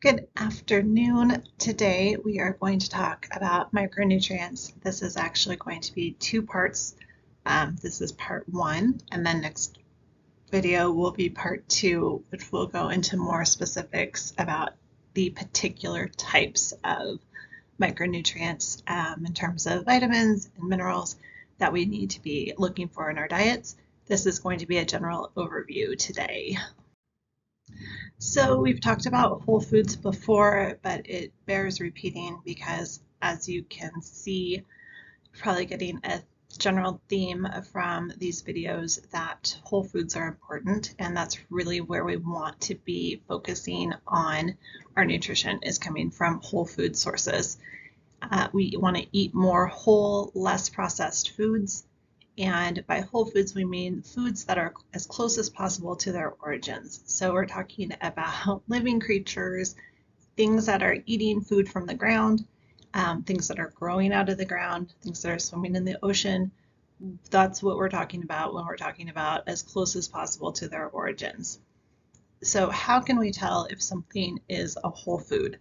Good afternoon. Today we are going to talk about micronutrients. This is actually going to be two parts. This is part one, and then next video will be part two, which will go into more specifics about the particular types of micronutrients in terms of vitamins and minerals that we need to be looking for in our diets. This is going to be a general overview today. So we've talked about whole foods before, but it bears repeating because, as you can see, you're probably getting a general theme from these videos that whole foods are important, and that's really where we want to be focusing on our nutrition, is coming from whole food sources. We want to eat more whole, less processed foods. And by whole foods, we mean foods that are as close as possible to their origins. So we're talking about living creatures, things that are eating food from the ground, things that are growing out of the ground, things that are swimming in the ocean. That's what we're talking about when we're talking about as close as possible to their origins. So how can we tell if something is a whole food?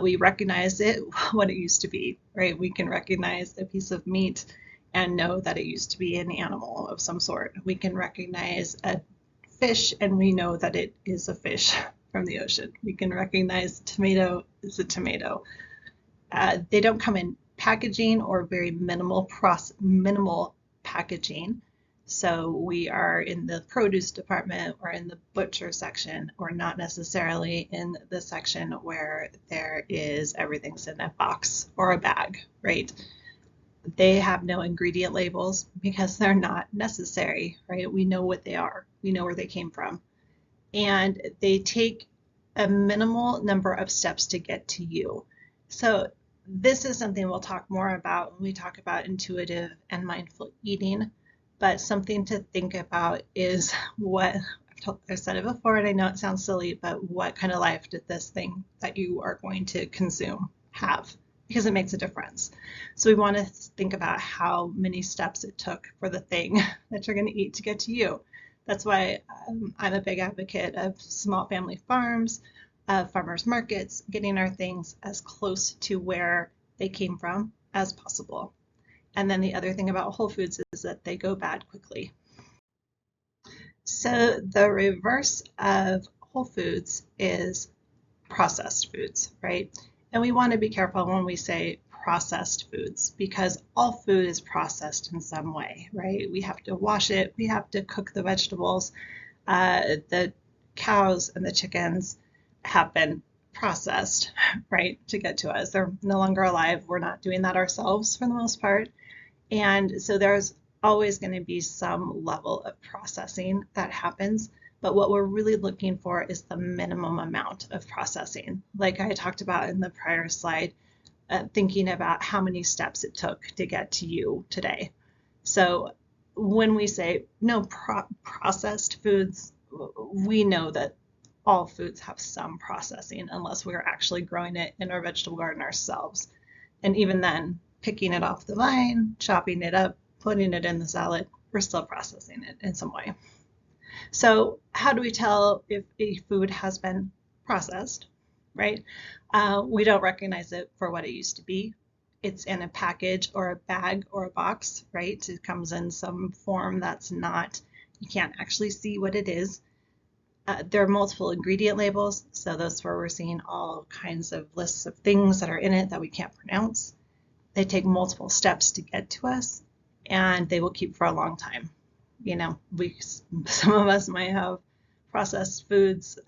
We recognize it, what it used to be, right? We can recognize a piece of meat and know that it used to be an animal of some sort. We can recognize a fish and we know that it is a fish from the ocean. We can recognize tomato is a tomato. They don't come in packaging or very minimal packaging. So we are in the produce department or in the butcher section, or not necessarily in the section where there is everything's in a box or a bag, right? They have no ingredient labels because they're not necessary, right? We know what they are. We know where they came from. And they take a minimal number of steps to get to you. So this is something we'll talk more about when we talk about intuitive and mindful eating. But something to think about is what, I've said it before and I know it sounds silly, but what kind of life did this thing that you are going to consume have? Because it makes a difference. So we want to think about how many steps it took for the thing that you're going to eat to get to you. That's why I'm a big advocate of small family farms, farmers markets, getting our things as close to where they came from as possible. And then the other thing about whole foods is that they go bad quickly. So the reverse of whole foods is processed foods, right? And we want to be careful when we say processed foods, because all food is processed in some way, right? We have to wash it, we have to cook the vegetables. The cows and the chickens have been processed, right, to get to us. They're no longer alive. We're not doing that ourselves for the most part. And so there's always going to be some level of processing that happens. But what we're really looking for is the minimum amount of processing. Like I talked about in the prior slide, thinking about how many steps it took to get to you today. So when we say no processed foods, we know that all foods have some processing unless we're actually growing it in our vegetable garden ourselves. And even then, picking it off the vine, chopping it up, putting it in the salad, we're still processing it in some way. So how do we tell if a food has been processed, right? We don't recognize it for what it used to be. It's in a package or a bag or a box, right? It comes in some form that's not, you can't actually see what it is. There are multiple ingredient labels, so that's where we're seeing all kinds of lists of things that are in it that we can't pronounce. They take multiple steps to get to us, and they will keep for a long time. You know, some of us might have processed foods,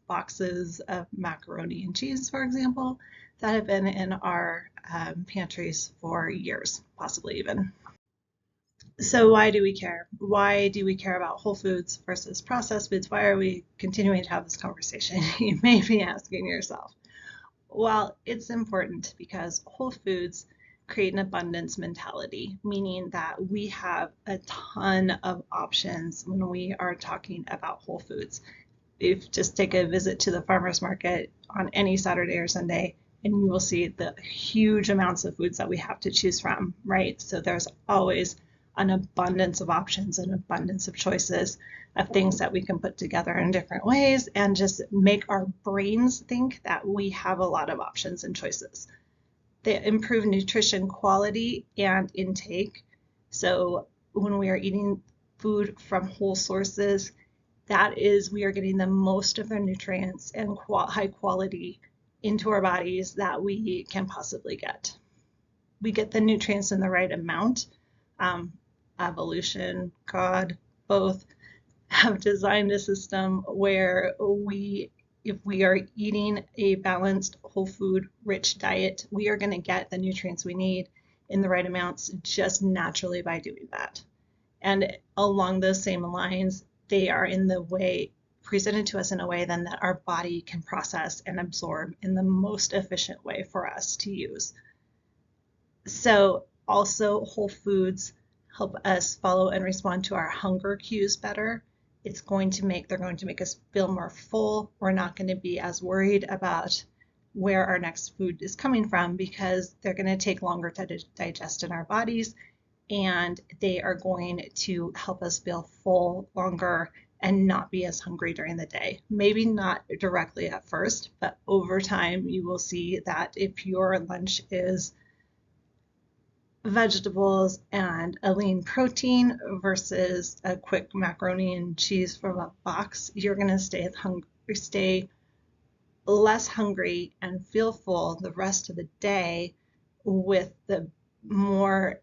boxes of macaroni and cheese, for example, that have been in our pantries for years, possibly even. So why do we care? Why do we care about whole foods versus processed foods? Why are we continuing to have this conversation? You may be asking yourself. Well, it's important because whole foods create an abundance mentality, meaning that we have a ton of options when we are talking about whole foods. If just take a visit to the farmers market on any Saturday or Sunday, and you will see the huge amounts of foods that we have to choose from, right? So there's always an abundance of options, an abundance of choices of things that we can put together in different ways and just make our brains think that we have a lot of options and choices. They improve nutrition quality and intake. So when we are eating food from whole sources, that is, we are getting the most of the nutrients and high quality into our bodies that we can possibly get. We get the nutrients in the right amount. Evolution, God, both have designed a system where if we are eating a balanced, whole food, rich diet, we are going to get the nutrients we need in the right amounts just naturally by doing that. And along those same lines, they are in the way presented to us in a way then that our body can process and absorb in the most efficient way for us to use. So also whole foods help us follow and respond to our hunger cues better. They're going to make us feel more full. We're not going to be as worried about where our next food is coming from because they're going to take longer to digest in our bodies, and they are going to help us feel full longer and not be as hungry during the day. Maybe not directly at first, but over time you will see that if your lunch is vegetables and a lean protein versus a quick macaroni and cheese from a box, you're going to stay less hungry and feel full the rest of the day with the more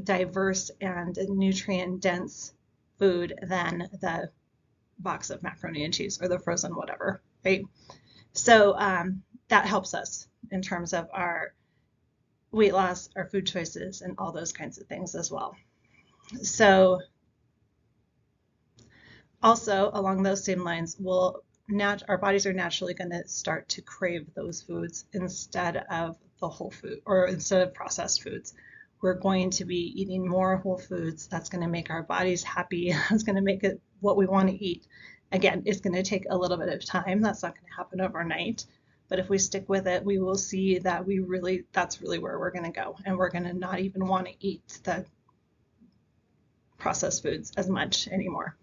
diverse and nutrient dense food than the box of macaroni and cheese or the frozen whatever, right? So that helps us in terms of our weight loss, our food choices, and all those kinds of things as well. So also along those same lines, our bodies are naturally going to start to crave those foods instead of the whole food or instead of processed foods. We're going to be eating more whole foods. That's going to make our bodies happy. It's going to make it what we want to eat. Again, it's going to take a little bit of time. That's not going to happen overnight. But if we stick with it, we will see that that's really where we're going to go. And we're going to not even want to eat the processed foods as much anymore.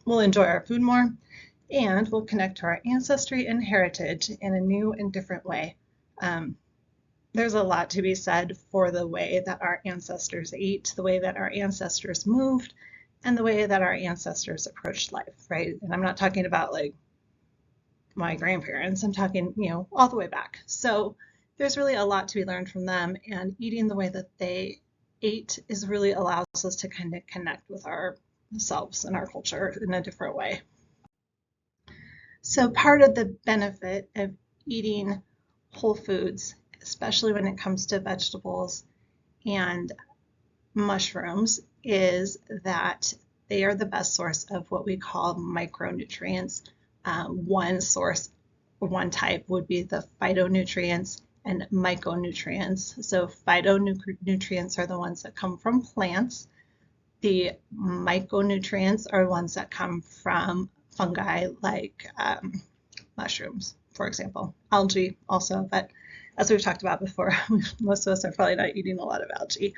We'll enjoy our food more, and we'll connect to our ancestry and heritage in a new and different way. There's a lot to be said for the way that our ancestors ate, the way that our ancestors moved, and the way that our ancestors approached life, right? And I'm not talking about like my grandparents, I'm talking, all the way back. So there's really a lot to be learned from them, and eating the way that they ate really allows us to kind of connect with ourselves and our culture in a different way. So part of the benefit of eating whole foods, especially when it comes to vegetables and mushrooms, is that they are the best source of what we call micronutrients. One type would be the phytonutrients and micronutrients. So phytonutrients are the ones that come from plants. The micronutrients are ones that come from fungi like mushrooms, for example, algae also, but as we've talked about before, most of us are probably not eating a lot of algae.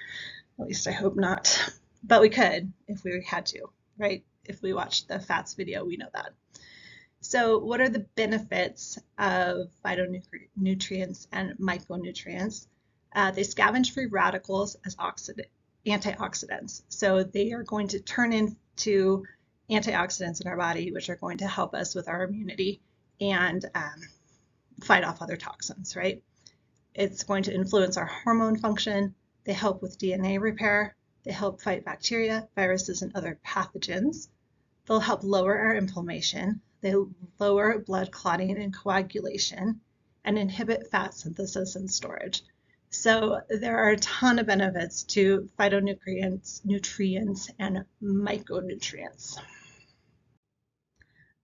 At least I hope not. But we could if we had to, right? If we watched the fats video, we know that. So what are the benefits of phytonutrients and micronutrients? They scavenge free radicals as antioxidants. So they are going to turn into antioxidants in our body, which are going to help us with our immunity and fight off other toxins, right? It's going to influence our hormone function. They help with DNA repair. They help fight bacteria, viruses, and other pathogens. They'll help lower our inflammation. They lower blood clotting and coagulation and inhibit fat synthesis and storage. So there are a ton of benefits to phytonutrients, nutrients, and micronutrients.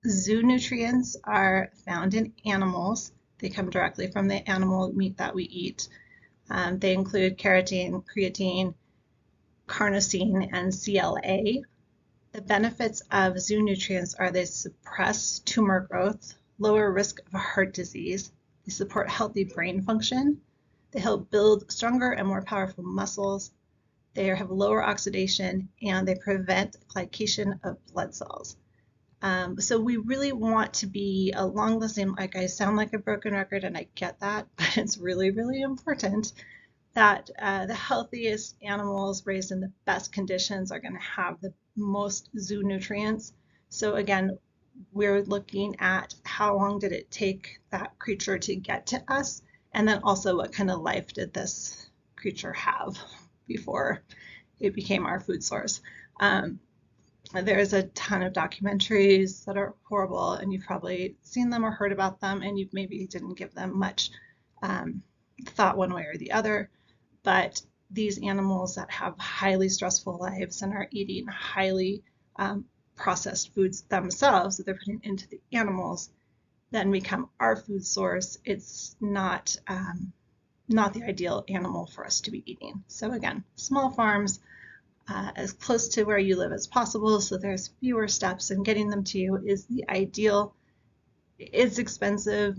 Zoonutrients are found in animals. They come directly from the animal meat that we eat. They include keratin, creatine, carnosine, and CLA. The benefits of zoonutrients are they suppress tumor growth, lower risk of heart disease, they support healthy brain function, they help build stronger and more powerful muscles, They have lower oxidation, and they prevent glycation of blood cells. So we really want to be along the same, like I sound like a broken record and I get that, but it's really, really important that the healthiest animals raised in the best conditions are going to have the most zoo nutrients. So again, we're looking at how long did it take that creature to get to us, and then also what kind of life did this creature have before it became our food source. There's a ton of documentaries that are horrible, and you've probably seen them or heard about them, and you maybe didn't give them much thought one way or the other. But these animals that have highly stressful lives and are eating highly processed foods themselves that they're putting into the animals then become our food source. It's not the ideal animal for us to be eating. So again, small farms, as close to where you live as possible, so there's fewer steps, and getting them to you is the ideal. It's expensive,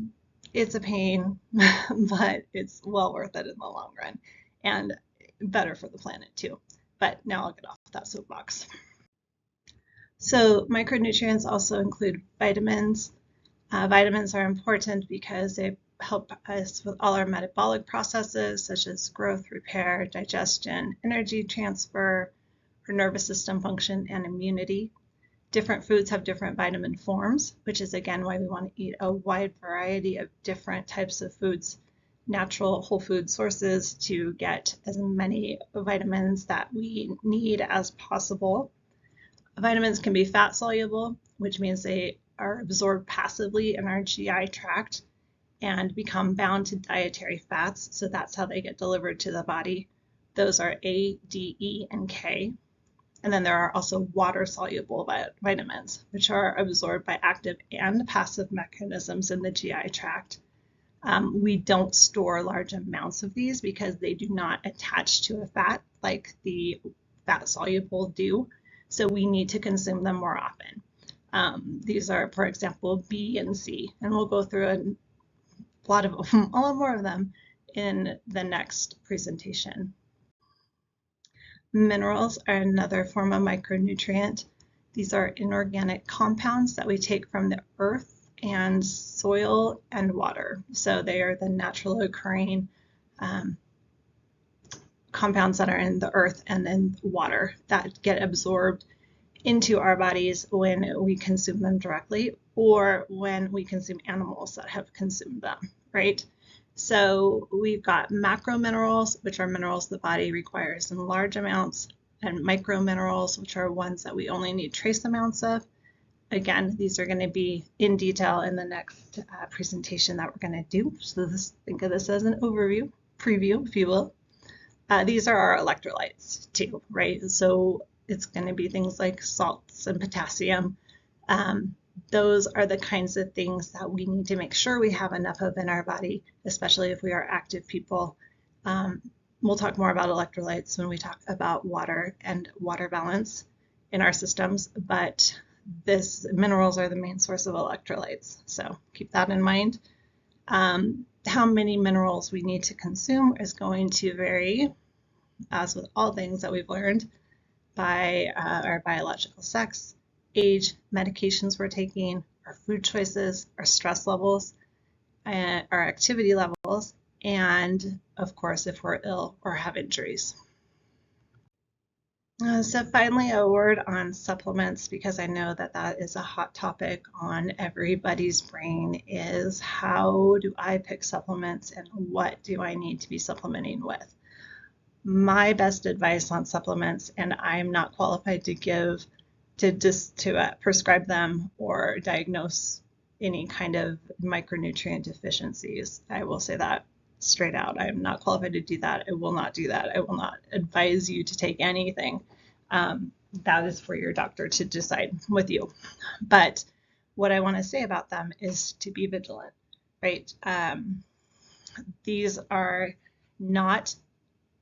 it's a pain, but it's well worth it in the long run, and better for the planet too. But now I'll get off that soapbox. So micronutrients also include vitamins. Vitamins are important because they help us with all our metabolic processes, such as growth, repair, digestion, energy transfer, our nervous system function, and immunity. Different foods have different vitamin forms, which is again why we want to eat a wide variety of different types of foods, natural whole food sources, to get as many vitamins that we need as possible. Vitamins can be fat soluble, which means they are absorbed passively in our GI tract and become bound to dietary fats. So that's how they get delivered to the body. Those are A, D, E, and K. And then there are also water-soluble vitamins, which are absorbed by active and passive mechanisms in the GI tract. We don't store large amounts of these because they do not attach to a fat like the fat-soluble do. So we need to consume them more often. These are, for example, B and C, and we'll go through a lot more of them in the next presentation. Minerals are another form of micronutrient. These are inorganic compounds that we take from the earth and soil and water. So they are the natural occurring compounds that are in the earth and then water that get absorbed into our bodies when we consume them directly or when we consume animals that have consumed them, right? So we've got macro minerals, which are minerals the body requires in large amounts, and micro minerals, which are ones that we only need trace amounts of. Again, these are going to be in detail in the next presentation that we're going to do. So think of this as an overview, preview, if you will. These are our electrolytes too, right? So it's going to be things like salts and potassium. Those are the kinds of things that we need to make sure we have enough of in our body, especially if we are active people. We'll talk more about electrolytes when we talk about water and water balance in our systems, but minerals are the main source of electrolytes. So keep that in mind. How many minerals we need to consume is going to vary, as with all things that we've learned, by our biological sex, age, medications we're taking, our food choices, our stress levels, our activity levels, and of course, if we're ill or have injuries. So finally, a word on supplements, because I know that that is a hot topic on everybody's brain, is how do I pick supplements and what do I need to be supplementing with? My best advice on supplements, and I'm not qualified to prescribe them or diagnose any kind of micronutrient deficiencies. I will say that straight out. I am not qualified to do that. I will not do that. I will not advise you to take anything. That is for your doctor to decide with you. But what I want to say about them is to be vigilant, right? These are not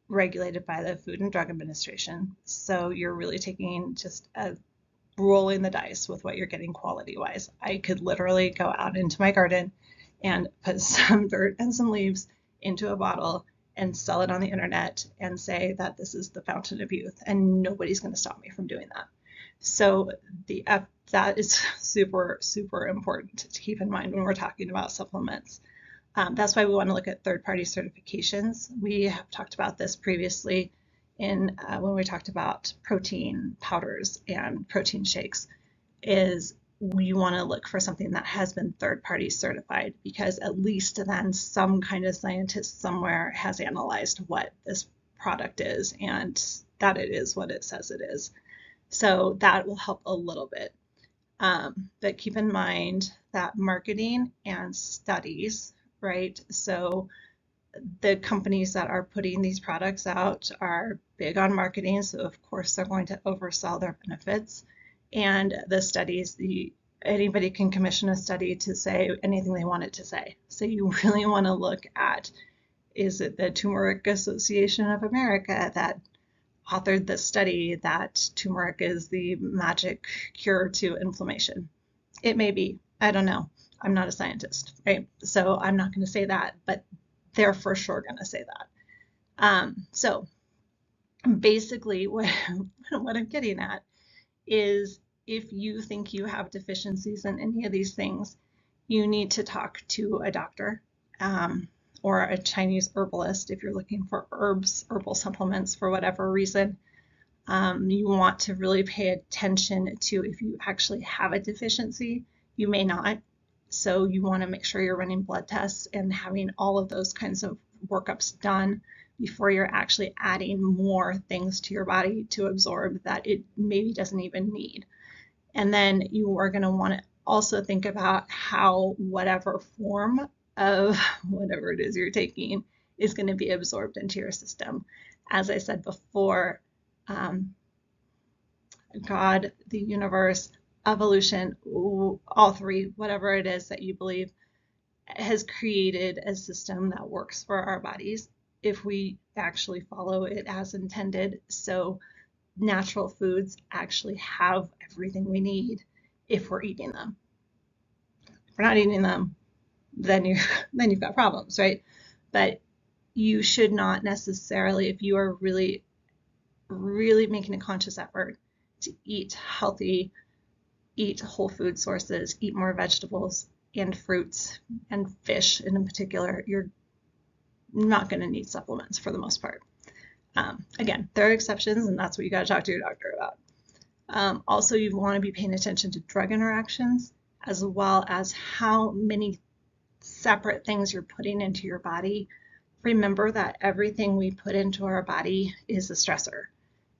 regulated by the Food and Drug Administration. So you're really taking just a rolling the dice with what you're getting quality wise. I could literally go out into my garden and put some dirt and some leaves into a bottle and sell it on the internet and say that this is the fountain of youth, and nobody's going to stop me from doing that. So that is super, super important to keep in mind when we're talking about supplements. That's why we want to look at third-party certifications. We have talked about this previously in when we talked about protein powders and protein shakes, is you want to look for something that has been third-party certified, because at least then some kind of scientist somewhere has analyzed what this product is and that it is what it says it is. So that will help a little bit. But keep in mind that marketing and studies, right? So the companies that are putting these products out are big on marketing, so of course they're going to oversell their benefits. And the studies, anybody can commission a study to say anything they want it to say. So you really want to look at, is it the Turmeric Association of America that authored this study that turmeric is the magic cure to inflammation? It may be. I don't know. I'm not a scientist, right? So I'm not going to say that, but they're for sure going to say that. So basically what I'm getting at is, if you think you have deficiencies in any of these things, you need to talk to a doctor or a Chinese herbalist if you're looking for herbal supplements for whatever reason. You want to really pay attention to if you actually have a deficiency. You may not. So you want to make sure you're running blood tests and having all of those kinds of workups done before you're actually adding more things to your body to absorb that it maybe doesn't even need. And then you are going to want to also think about how whatever form of whatever it is you're taking is going to be absorbed into your system. As I said before, God, the universe, evolution, all three, whatever it is that you believe, has created a system that works for our bodies if we actually follow it as intended. So natural foods actually have everything we need if we're eating them. If we're not eating them, then you've got problems, right? But you should not necessarily, if you are really, really making a conscious effort to eat healthy, eat whole food sources, eat more vegetables and fruits and fish in particular, you're not going to need supplements for the most part. Again, there are exceptions, and that's what you got to talk to your doctor about. Also, you want to be paying attention to drug interactions, as well as how many separate things you're putting into your body. Remember that everything we put into our body is a stressor.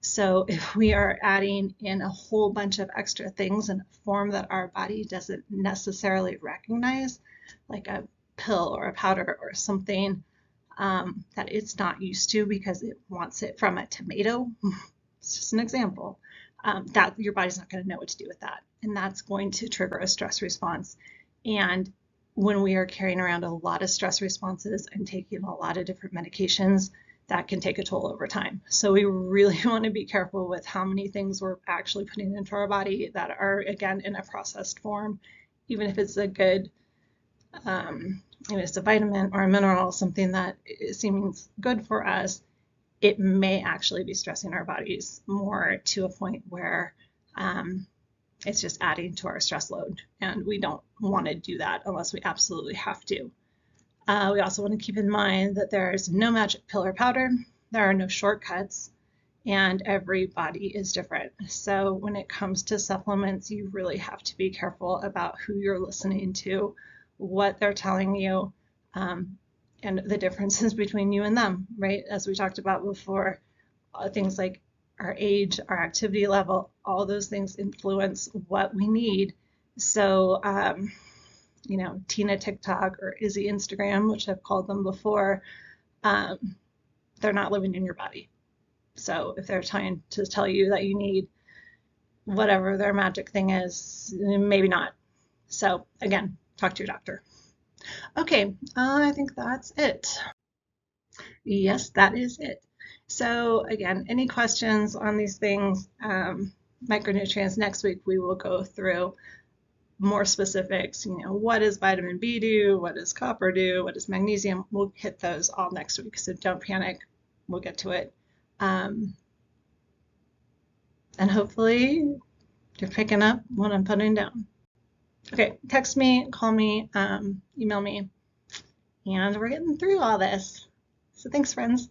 So if we are adding in a whole bunch of extra things in a form that our body doesn't necessarily recognize, like a pill or a powder or something that it's not used to because it wants it from a tomato, it's just an example, that your body's not going to know what to do with that. And that's going to trigger a stress response. And when we are carrying around a lot of stress responses and taking a lot of different medications, that can take a toll over time. So we really want to be careful with how many things we're actually putting into our body that are, again, in a processed form. Even if it's a good, even if it's a vitamin or a mineral, something that seems good for us, it may actually be stressing our bodies more to a point where it's just adding to our stress load. And we don't want to do that unless we absolutely have to. We also want to keep in mind that there's no magic pill or powder. There are no shortcuts, and every body is different. So when it comes to supplements, you really have to be careful about who you're listening to, what they're telling you, and the differences between you and them, right? As we talked about before, things like our age, our activity level, all those things influence what we need. So, Tina TikTok or Izzy Instagram, which I've called them before, they're not living in your body. So if they're trying to tell you that you need whatever their magic thing is, maybe not. So again, talk to your doctor. Okay, I think that's it. Yes, that is it. So again, any questions on these things, micronutrients, next week we will go through more specifics, what does vitamin B do? What does copper do? What does magnesium? We'll hit those all next week, so don't panic. We'll get to it. And hopefully you're picking up what I'm putting down. Okay, text me, call me, email me, and we're getting through all this. So thanks, friends.